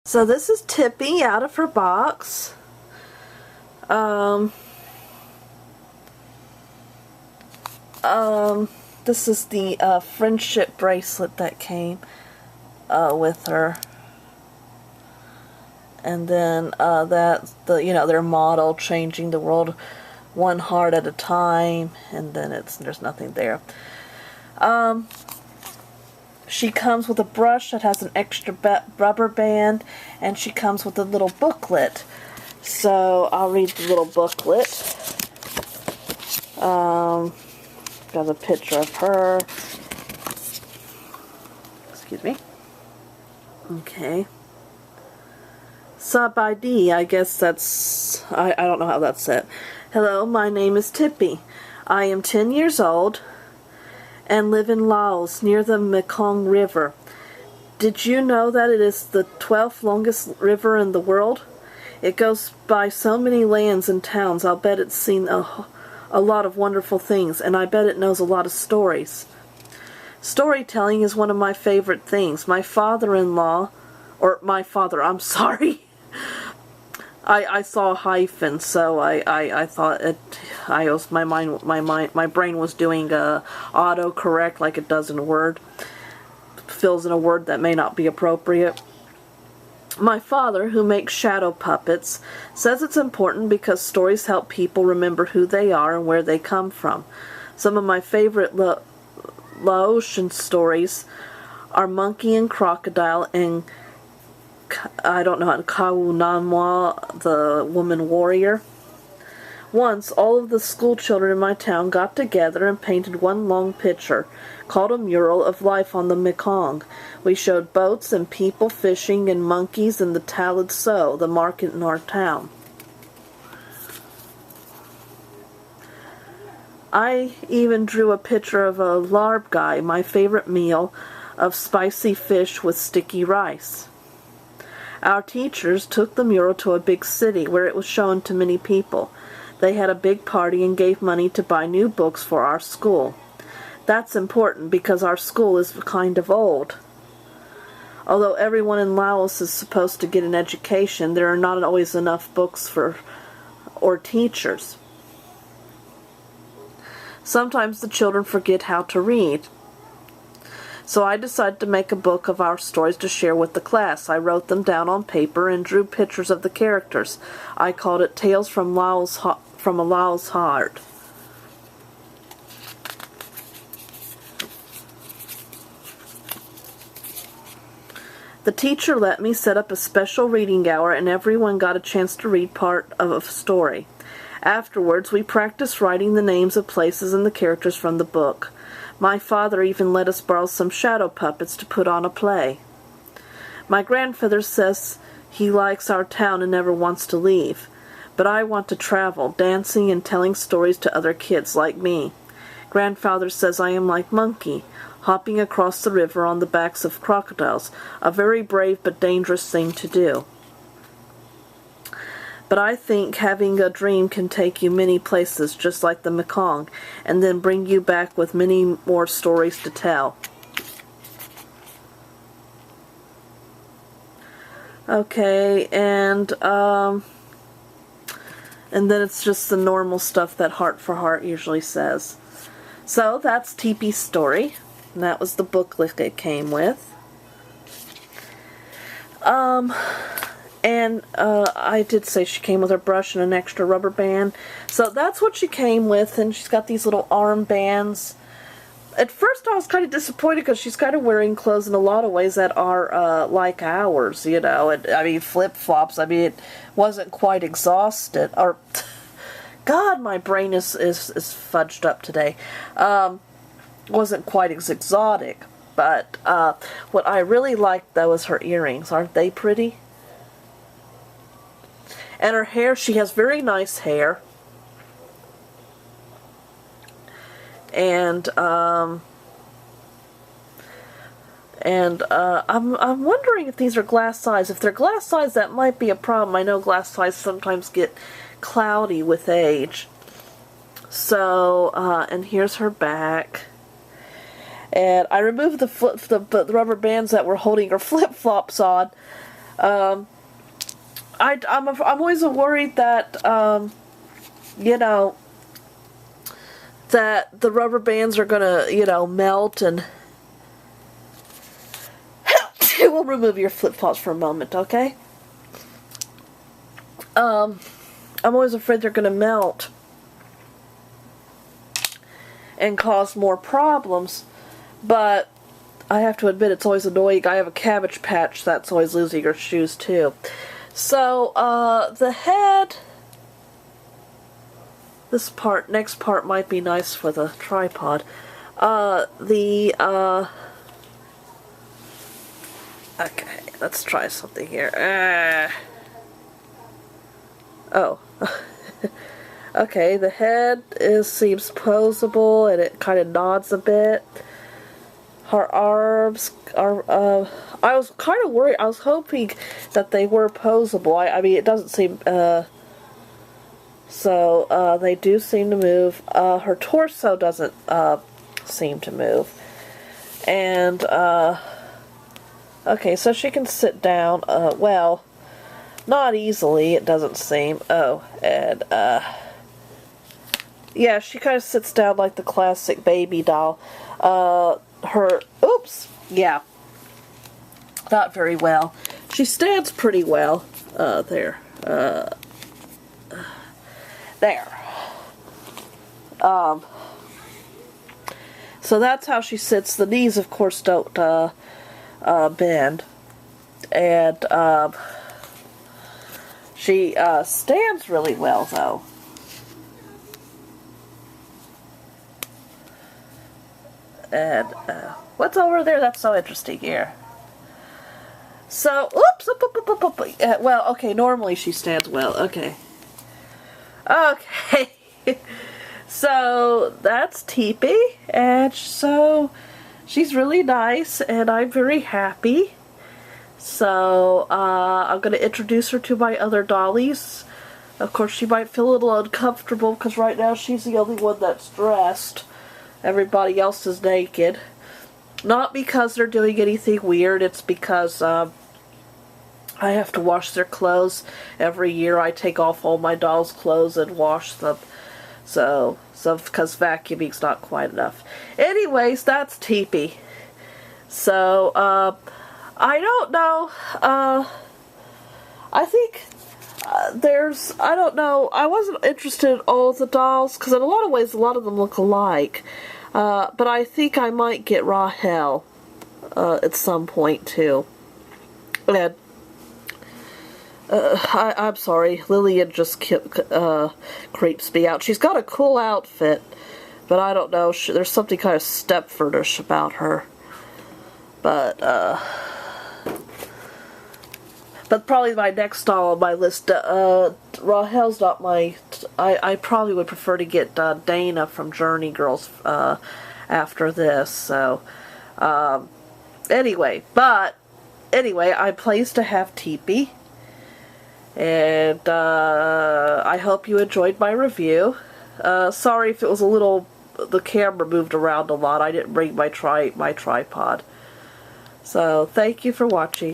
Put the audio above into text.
So this is Tipi out of her box. This is the friendship bracelet that came with her. And then their motto, changing the world one heart at a time, and then there's nothing there. She comes with a brush that has an extra rubber band, and she comes with a little booklet. So I'll read the little booklet. Got a picture of her. Excuse me. Okay. Sub ID, I guess that's, I don't know how that's said. Hello, my name is Tipi. I am 10 years old and live in Laos near the Mekong River. Did you know that it is the 12th longest river in the world? It goes by so many lands and towns. I'll bet it's seen a lot of wonderful things, and I bet it knows a lot of stories. Storytelling is one of my favorite things. My father-in-law, or my father, I'm sorry. I saw a hyphen, so I thought my brain was doing autocorrect like it does in Word. Fills in a word that may not be appropriate. My father, who makes shadow puppets, says it's important because stories help people remember who they are and where they come from. Some of my favorite Laotian stories are Monkey and Crocodile and Kau Namwa, the woman warrior. Once, all of the school children in my town got together and painted one long picture, called a mural of life on the Mekong. We showed boats and people fishing and monkeys in the Talad So, the market in our town. I even drew a picture of a larb guy, my favorite meal, of spicy fish with sticky rice. Our teachers took the mural to a big city where it was shown to many people. They had a big party and gave money to buy new books for our school. That's important because our school is kind of old. Although everyone in Laos is supposed to get an education, there are not always enough books or teachers. Sometimes the children forget how to read. So I decided to make a book of our stories to share with the class. I wrote them down on paper and drew pictures of the characters. I called it Tales from a Laos Heart. The teacher let me set up a special reading hour, and everyone got a chance to read part of a story. Afterwards, we practiced writing the names of places and the characters from the book. My father even let us borrow some shadow puppets to put on a play. My grandfather says he likes our town and never wants to leave. But I want to travel, dancing and telling stories to other kids like me. Grandfather says I am like Monkey, hopping across the river on the backs of crocodiles, a very brave but dangerous thing to do. But I think having a dream can take you many places, just like the Mekong, and then bring you back with many more stories to tell. Okay, and then it's just the normal stuff that Heart for Heart usually says. So that's Tipi's story, and that was the booklet it came with. And I did say she came with her brush and an extra rubber band. So that's what she came with, and she's got these little arm bands. At first I was kind of disappointed because she's kind of wearing clothes in a lot of ways that are like ours, you know. I mean, flip-flops. I mean, it wasn't quite exhausted. Or, God, my brain is fudged up today. Wasn't quite as exotic. But what I really liked, though, was her earrings. Aren't they pretty? And her hair, she has very nice hair. And I'm wondering if these are glass size. If they're glass size, that might be a problem. I know glass size sometimes get cloudy with age. So, and here's her back. And I removed the rubber bands that were holding her flip-flops on. I'm always worried that, you know, that the rubber bands are gonna, you know, melt, and we'll remove your flip-flops for a moment, okay? I'm always afraid they're gonna melt and cause more problems, but I have to admit it's always annoying. I have a Cabbage Patch that's always losing her shoes too. So, the head, this part, next part might be nice for the tripod. Okay, let's try something here. Oh. Okay, the head seems posable, and it kind of nods a bit. Her arms are, I was kind of worried. I was hoping that they were posable. I mean, it doesn't seem, so, they do seem to move. Her torso doesn't, seem to move. And, okay, so she can sit down, well, not easily, it doesn't seem. Oh, and, yeah, she kind of sits down like the classic baby doll. Oops, yeah, not very well. She stands pretty well. There. So that's how she sits. The knees, of course, don't, bend. And, she, stands really well, though. And, what's over there? That's so interesting here. So, oops, well, okay, normally she stands well, okay. Okay, so that's Tipi, and so she's really nice, and I'm very happy. So, I'm going to introduce her to my other dollies. Of course, she might feel a little uncomfortable, because right now she's the only one that's dressed. Everybody else is naked. Not because they're doing anything weird, it's because I have to wash their clothes. Every year I take off all my dolls' clothes and wash them. So because vacuuming's not quite enough. Anyways, that's Tipi. So, I don't know, I think I don't know, I wasn't interested in all the dolls, because in a lot of ways, a lot of them look alike. But I think I might get Rahel, at some point, too. And, I'm sorry, Lillian just creeps me out. She's got a cool outfit, but I don't know, there's something kind of Stepfordish about her. But probably my next doll on my list, Rahel's not my, I probably would prefer to get Dana from Journey Girls after this, so, anyway, I'm pleased to have Tipi, and I hope you enjoyed my review. Sorry if it was a little, the camera moved around a lot. I didn't bring my tripod. So, thank you for watching.